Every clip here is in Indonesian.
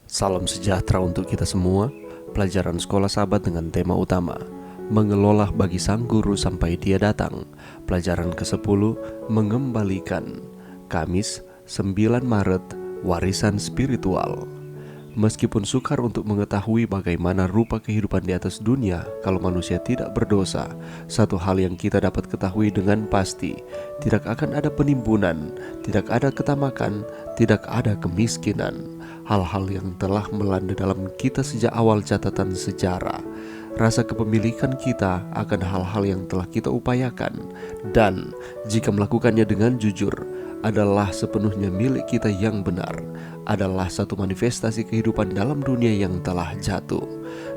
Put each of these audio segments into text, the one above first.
Salam sejahtera untuk kita semua. Pelajaran sekolah sahabat dengan tema utama mengelola bagi sang guru sampai dia datang. Pelajaran ke-10 mengembalikan. Kamis 9 Maret, warisan spiritual. Meskipun sukar untuk mengetahui bagaimana rupa kehidupan di atas dunia kalau manusia tidak berdosa, satu hal yang kita dapat ketahui dengan pasti, tidak akan ada penimbunan, tidak ada ketamakan, tidak ada kemiskinan. Hal-hal yang telah melanda dalam kita sejak awal catatan sejarah. Rasa kepemilikan kita akan hal-hal yang telah kita upayakan, dan jika melakukannya dengan jujur, adalah sepenuhnya milik kita yang benar, adalah satu manifestasi kehidupan dalam dunia yang telah jatuh.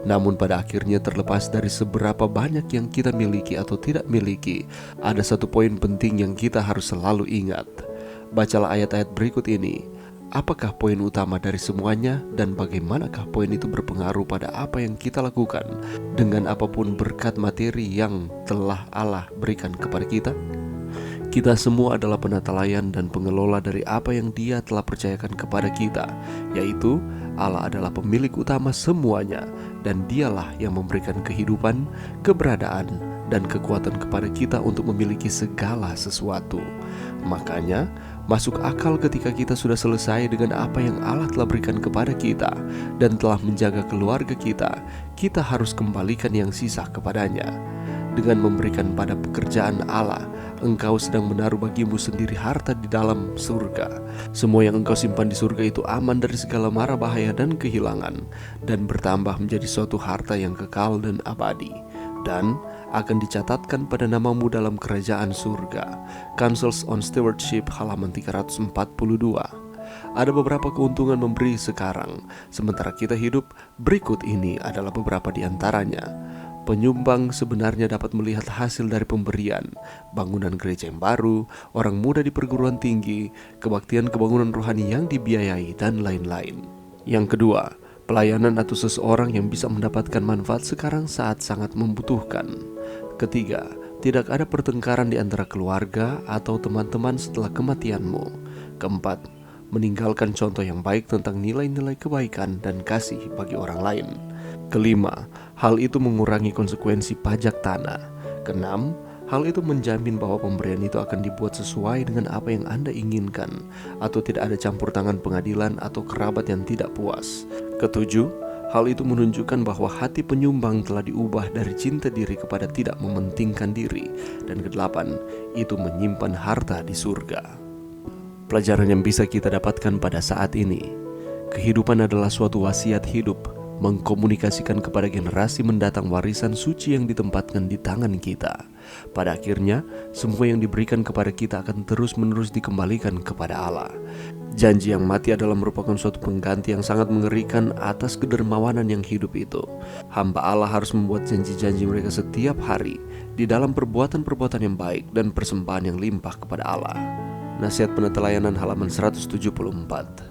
Namun pada akhirnya, terlepas dari seberapa banyak yang kita miliki atau tidak miliki, ada satu poin penting yang kita harus selalu ingat. Bacalah ayat-ayat berikut ini. Apakah poin utama dari semuanya, dan bagaimanakah poin itu berpengaruh pada apa yang kita lakukan dengan apapun berkat materi yang telah Allah berikan kepada kita? Kita semua adalah penatalayan dan pengelola dari apa yang Dia telah percayakan kepada kita, yaitu Allah adalah pemilik utama semuanya, dan Dialah yang memberikan kehidupan, keberadaan, dan kekuatan kepada kita untuk memiliki segala sesuatu. Makanya, masuk akal ketika kita sudah selesai dengan apa yang Allah telah berikan kepada kita dan telah menjaga keluarga kita, kita harus kembalikan yang sisa kepadanya. Dengan memberikan pada pekerjaan Allah, engkau sedang menaruh bagimu sendiri harta di dalam surga. Semua yang engkau simpan di surga itu aman dari segala mara bahaya dan kehilangan, dan bertambah menjadi suatu harta yang kekal dan abadi, dan akan dicatatkan pada namamu dalam kerajaan surga. Counsels on Stewardship halaman 342. Ada beberapa keuntungan memberi sekarang, sementara kita hidup. Berikut ini adalah beberapa di antaranya. Penyumbang sebenarnya dapat melihat hasil dari pemberian, bangunan gereja yang baru, orang muda di perguruan tinggi, kebaktian kebangunan rohani yang dibiayai, dan lain-lain. Yang kedua, pelayanan atau seseorang yang bisa mendapatkan manfaat sekarang saat sangat membutuhkan. Ketiga, tidak ada pertengkaran di antara keluarga atau teman-teman setelah kematianmu. Keempat, meninggalkan contoh yang baik tentang nilai-nilai kebaikan dan kasih bagi orang lain. Kelima, hal itu mengurangi konsekuensi pajak tanah. Keenam, hal itu menjamin bahwa pemberian itu akan dibuat sesuai dengan apa yang Anda inginkan, atau tidak ada campur tangan pengadilan atau kerabat yang tidak puas. Ketujuh, hal itu menunjukkan bahwa hati penyumbang telah diubah dari cinta diri kepada tidak mementingkan diri. Dan kedelapan, itu menyimpan harta di surga. Pelajaran yang bisa kita dapatkan pada saat ini, kehidupan adalah suatu wasiat hidup, mengkomunikasikan kepada generasi mendatang warisan suci yang ditempatkan di tangan kita. Pada akhirnya, semua yang diberikan kepada kita akan terus-menerus dikembalikan kepada Allah. Janji yang mati adalah merupakan suatu pengganti yang sangat mengerikan atas kedermawanan yang hidup itu. Hamba Allah harus membuat janji-janji mereka setiap hari di dalam perbuatan-perbuatan yang baik dan persembahan yang limpah kepada Allah. Nasihat Penatelayanan halaman 174.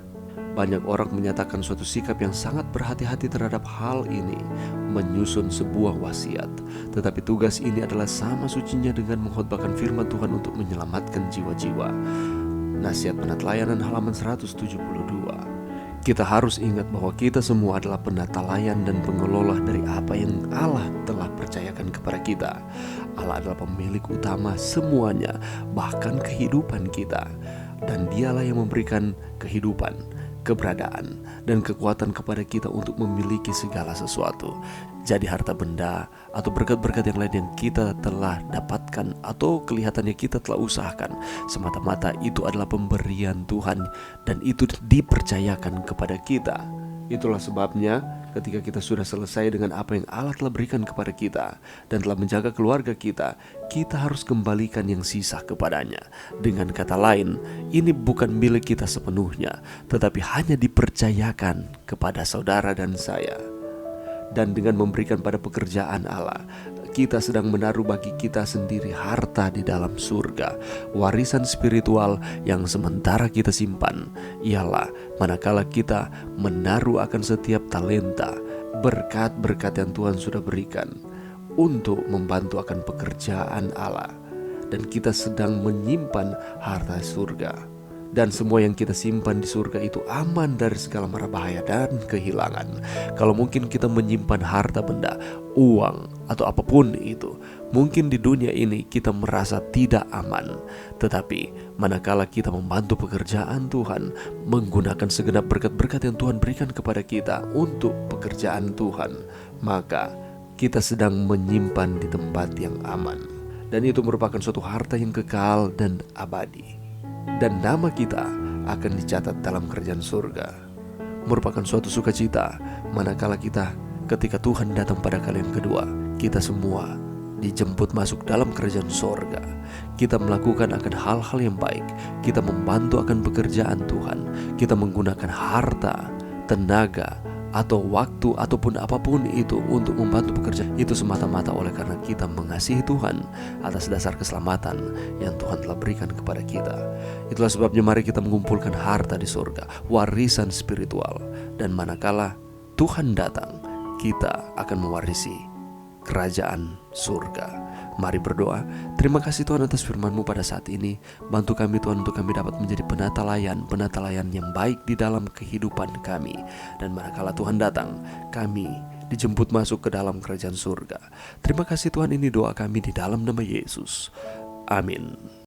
Banyak orang menyatakan suatu sikap yang sangat berhati-hati terhadap hal ini, menyusun sebuah wasiat. Tetapi tugas ini adalah sama sucinya dengan mengkhotbahkan firman Tuhan untuk menyelamatkan jiwa-jiwa. Nasihat Penatelayanan halaman 172. Kita harus ingat bahwa kita semua adalah penatalayan dan pengelola dari apa yang Allah telah percayakan kepada kita. Allah adalah pemilik utama semuanya, bahkan kehidupan kita. Dan Dialah yang memberikan kehidupan, keberadaan, dan kekuatan kepada kita untuk memiliki segala sesuatu. Jadi harta benda atau berkat-berkat yang lain yang kita telah dapatkan atau kelihatannya kita telah usahakan, semata-mata itu adalah pemberian Tuhan dan itu dipercayakan kepada kita. Itulah sebabnya ketika kita sudah selesai dengan apa yang Allah telah berikan kepada kita dan telah menjaga keluarga kita, kita harus kembalikan yang sisa kepadanya. Dengan kata lain, ini bukan milik kita sepenuhnya, tetapi hanya dipercayakan kepada saudara dan saya. Dan dengan memberikan pada pekerjaan Allah, kita sedang menaruh bagi kita sendiri harta di dalam surga. Warisan spiritual yang sementara kita simpan ialah manakala kita menaruh akan setiap talenta, berkat-berkat yang Tuhan sudah berikan untuk membantu akan pekerjaan Allah. Dan kita sedang menyimpan harta surga. Dan semua yang kita simpan di surga itu aman dari segala mara bahaya dan kehilangan. Kalau mungkin kita menyimpan harta benda, uang, atau apapun itu, mungkin di dunia ini kita merasa tidak aman. Tetapi manakala kita membantu pekerjaan Tuhan, menggunakan segenap berkat-berkat yang Tuhan berikan kepada kita untuk pekerjaan Tuhan, maka kita sedang menyimpan di tempat yang aman. Dan itu merupakan suatu harta yang kekal dan abadi. Dan nama kita akan dicatat dalam kerajaan surga. Merupakan suatu sukacita manakala kita ketika Tuhan datang pada kali yang kedua, kita semua dijemput masuk dalam kerajaan surga. Kita melakukan akan hal-hal yang baik, kita membantu akan pekerjaan Tuhan, kita menggunakan harta, tenaga, atau waktu ataupun apapun itu untuk membantu pekerjaan itu semata-mata oleh karena kita mengasihi Tuhan atas dasar keselamatan yang Tuhan telah berikan kepada kita. Itulah sebabnya mari kita mengumpulkan harta di surga, warisan spiritual, dan manakala Tuhan datang, kita akan mewarisi kerajaan surga. Mari berdoa. Terima kasih Tuhan atas firman-Mu pada saat ini. Bantu kami Tuhan untuk kami dapat menjadi penata-layan yang baik di dalam kehidupan kami. Dan manakala Tuhan datang, kami dijemput masuk ke dalam kerajaan surga. Terima kasih Tuhan, ini doa kami di dalam nama Yesus. Amin.